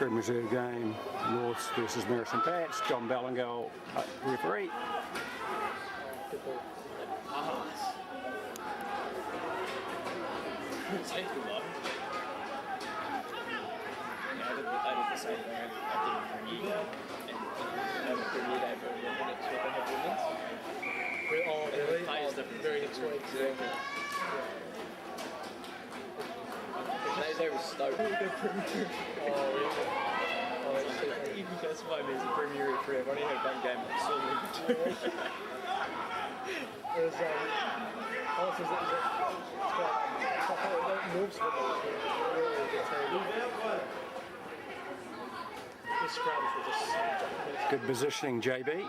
Prem Reserve game, Norths versus Merison Pats. John Ballingall, referee. I did the same thing. I did it for a year, and over a year they brought in next week. I have women's. Oh, really? Plays the very next week. They were stoked. Oh, really? Oh, you can classify me as a Premier League for everyone. I only had one game of Super League. It was, also, North's football was really good team. The scrums were just so Good positioning, JB.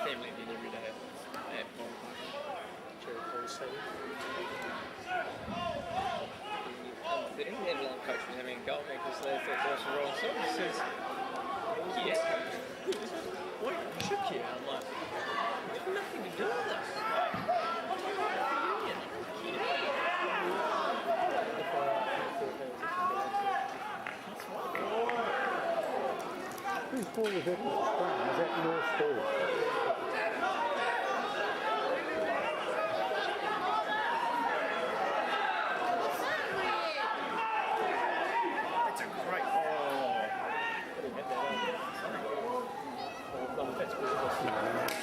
Family did every day. They have fun. Fitting, the Everland coach was having a go at me because they thought there was a wrong song. He says, yeah. What? You should care. I'm like, it's got nothing to do with us. Whose ball was that? Was that North's ball?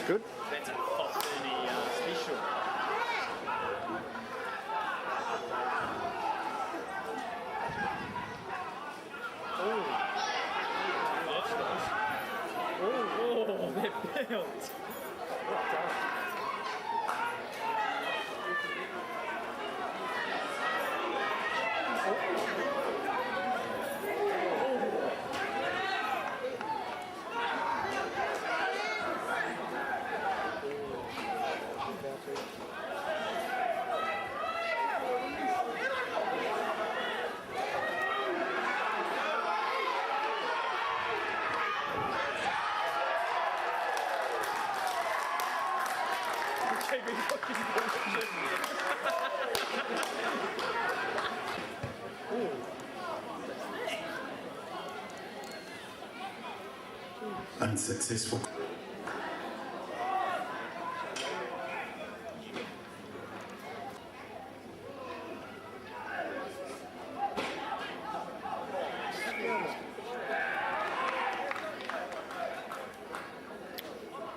Good. That's a Foxy special. Oh, that belt. Unsuccessful.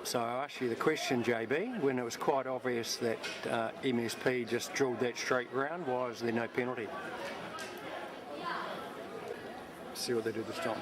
So I asked you the question, JB, when it was quite obvious that MSP just drilled that straight round, why was there no penalty? See what they do this time.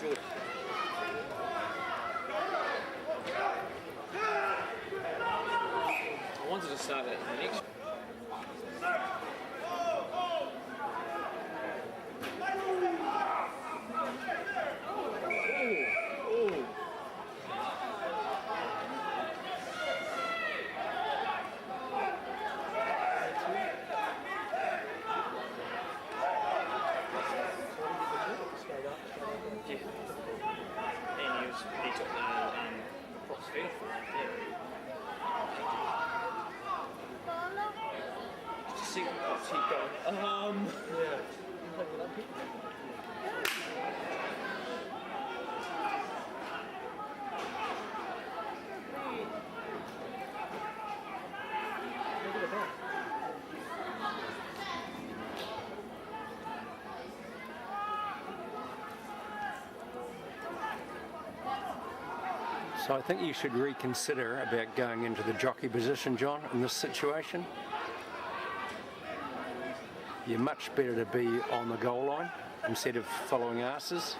Good. I wanted to start it in the next. Yeah. And he took the props feed for it. Yeah. Just see what props he'd gone. Yeah. So I think you should reconsider about going into the jockey position, John, in this situation. You're much better to be on the goal line instead of following asses.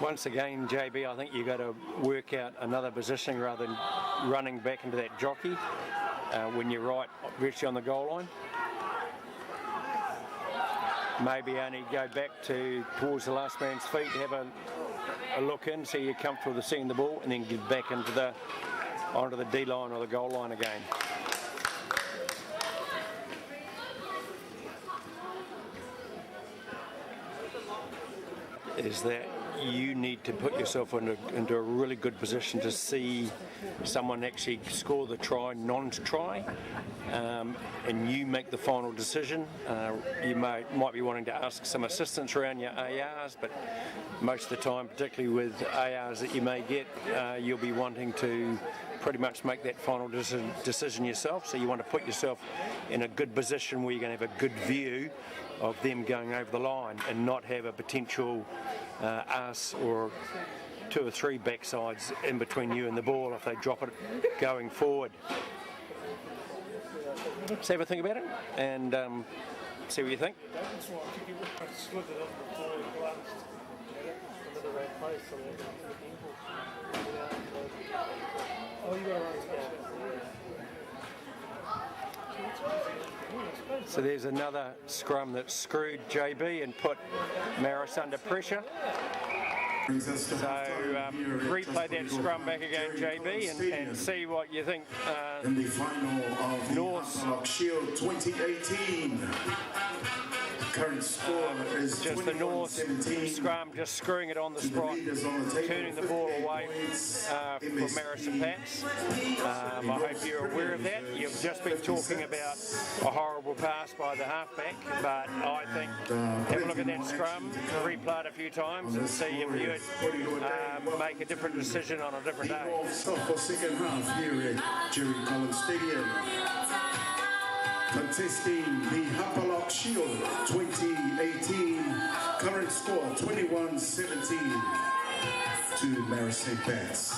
Once again, JB, I think you've got to work out another positioning rather than running back into that jockey when you're right virtually on the goal line. Maybe only go back towards the last man's feet, have a look in, see you're comfortable with seeing the ball, and then get back into onto the D line or the goal line again. Is that you need to put yourself into a really good position to see someone actually score the try, non-try, and you make the final decision. You might be wanting to ask some assistance around your ARs, but most of the time, particularly with ARs that you may get, you'll be wanting to pretty much make that final decision yourself. So you want to put yourself in a good position where you're going to have a good view of them going over the line and not have a potential ass or 2 or 3 backsides in between you and the ball if they drop it going forward. So have a think about it and see what you think. So there's another scrum that screwed JB and put Maris under pressure. So replay that scrum back again, JB, and see what you think. In the final of the North's Shield 2018. Current score is just the North scrum, just screwing it on the spot, turning the ball away for Maris and Pats. I hope you're aware of that. You've just been talking about a horrible pass by the halfback, but I think have a look at that scrum, replay it a few times and see if you make a different decision on a different day. For second half here at Jerry Collins Stadium. Contesting the Hapalok Shield 2018, current score 21-17 to Maris St. Pat's.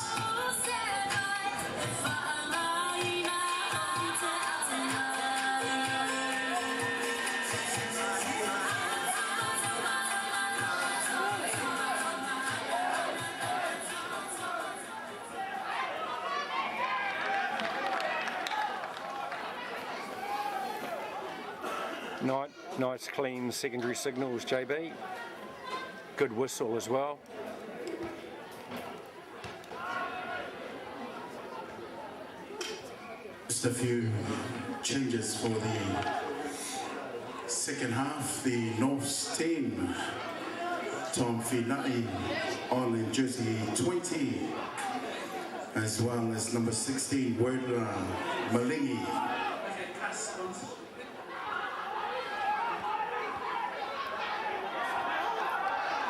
Nice clean secondary signals, JB. Good whistle as well. Just a few changes for the second half. The North's team, Tom Finai on in jersey 20, as well as number 16, Werdra Malingi.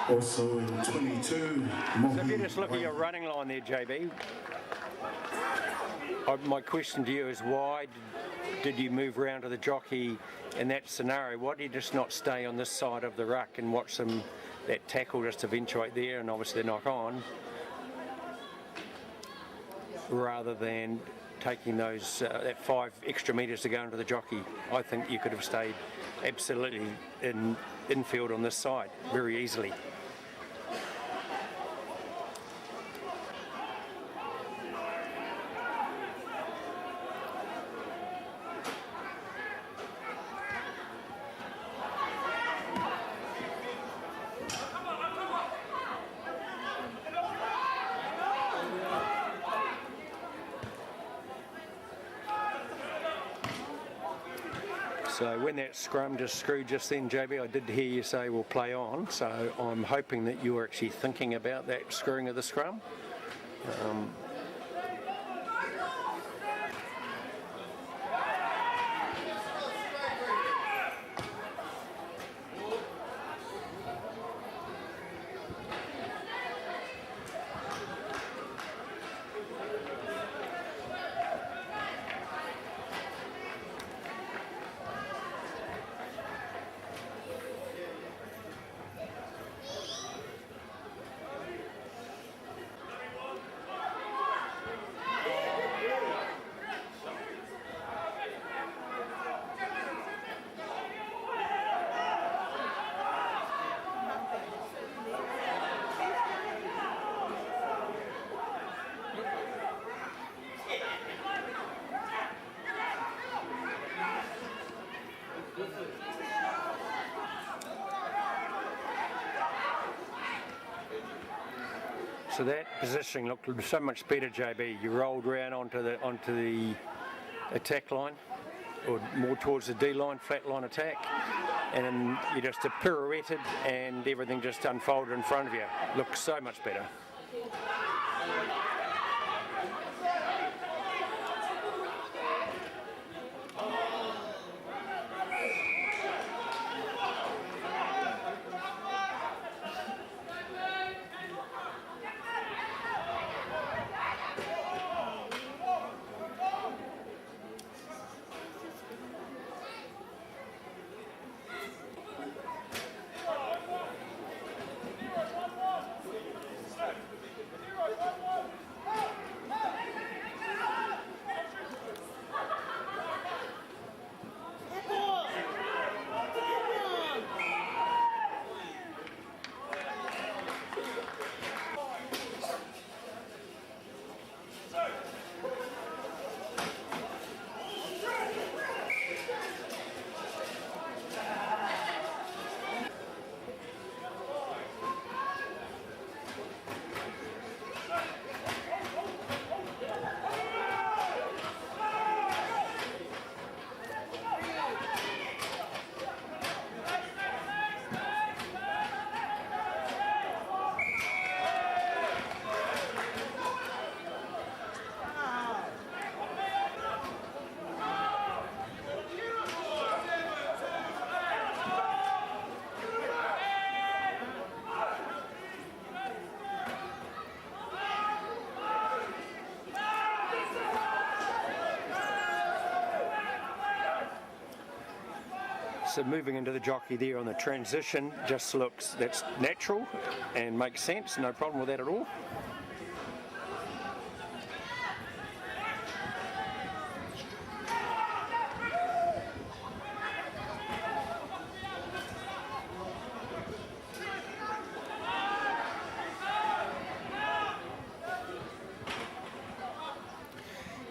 Also in 22, So if you just look at your running line there, JB, my question to you is why did you move around to the jockey in that scenario? Why do you just not stay on this side of the ruck and watch them, that tackle just eventuate there and obviously knock on, rather than taking those that 5 extra metres to go into the jockey? I think you could have stayed absolutely in infield on this side very easily. So when that scrum just screwed just then, JB, I did hear you say we'll play on. So I'm hoping that you were actually thinking about that screwing of the scrum. So that positioning looked so much better, JB. You rolled around onto the attack line, or more towards the D line, flat line attack, and then you just pirouetted and everything just unfolded in front of you. Looked so much better. So moving into the jockey there on the transition just looks, that's natural and makes sense, no problem with that at all.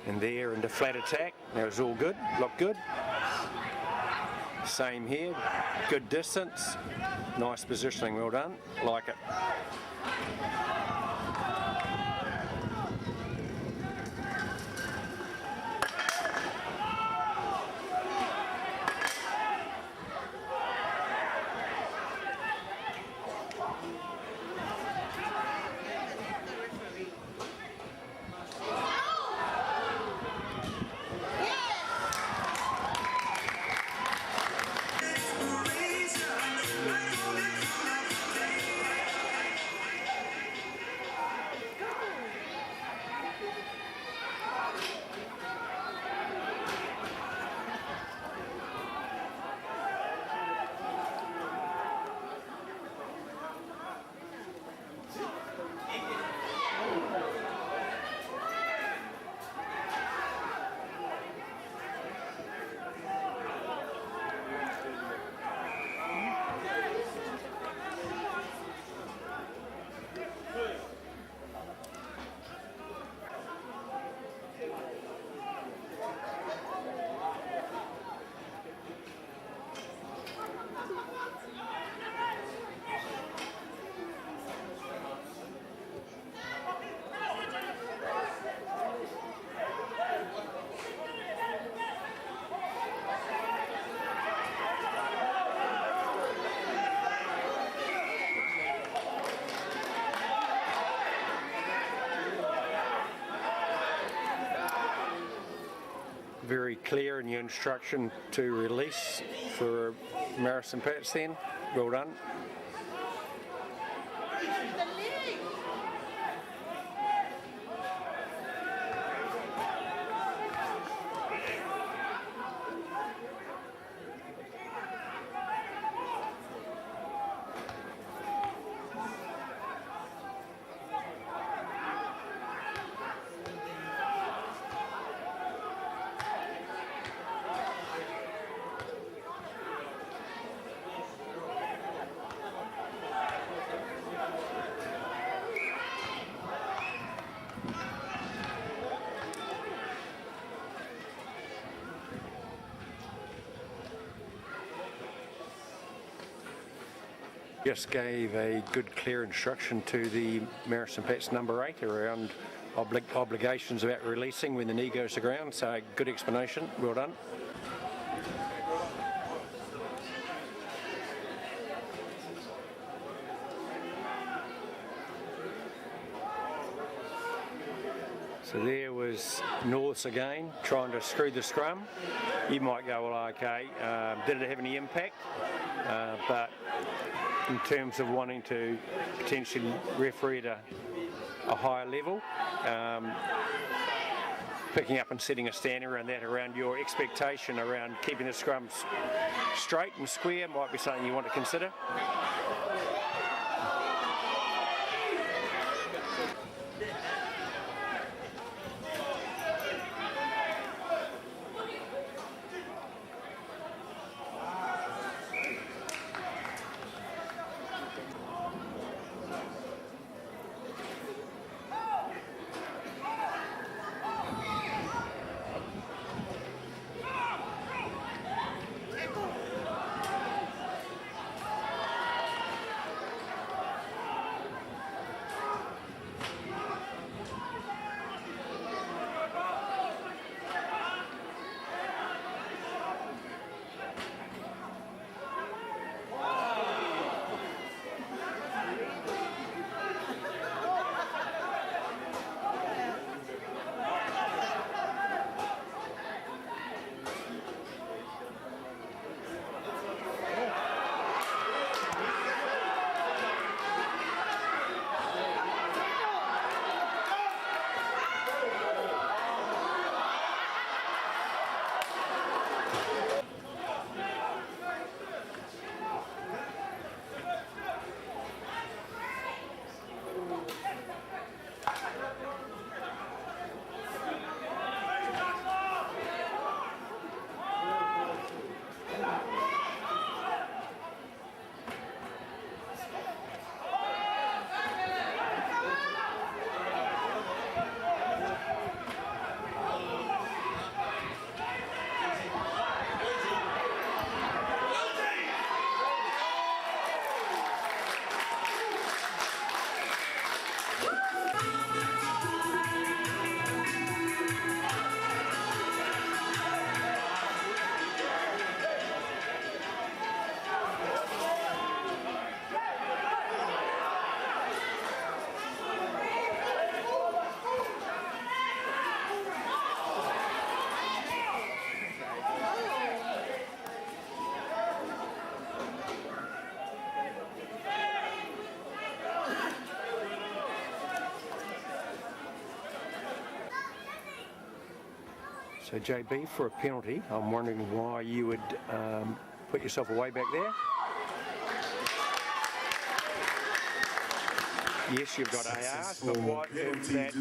And there into flat attack, that was all good, looked good. Same here, good distance, nice positioning, well done, like it. Very clear in your instruction to release for Marison Patch then. Well done. Just gave a good clear instruction to the Marison Pats number 8 around obligations about releasing when the knee goes to ground, so good explanation, well done. So there was Norths again, trying to screw the scrum. You might go, well, okay, did it have any impact? But in terms of wanting to potentially referee at a higher level, picking up and setting a standard around that, around your expectation around keeping the scrums straight and square might be something you want to consider. So JB, for a penalty, I'm wondering why you would put yourself away back there. Yes, you've got ARs, but what if that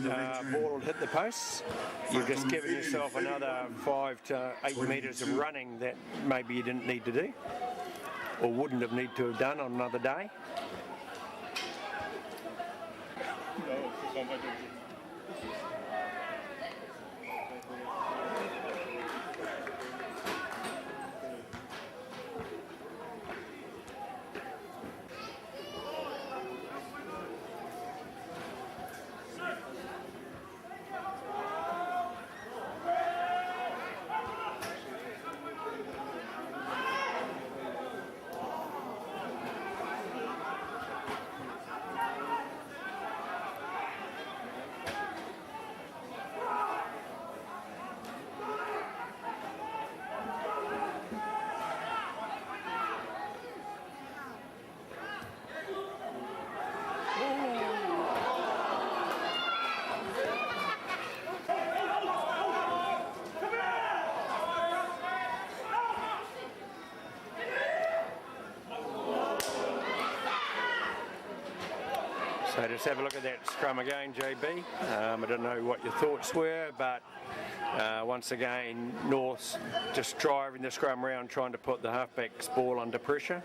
ball had hit the posts? You've just given yourself another 5 to 8 metres of running that maybe you didn't need to do, or wouldn't have needed to have done on another day. So just have a look at that scrum again, JB. I don't know what your thoughts were, but once again, North's just driving the scrum round, trying to put the halfback's ball under pressure.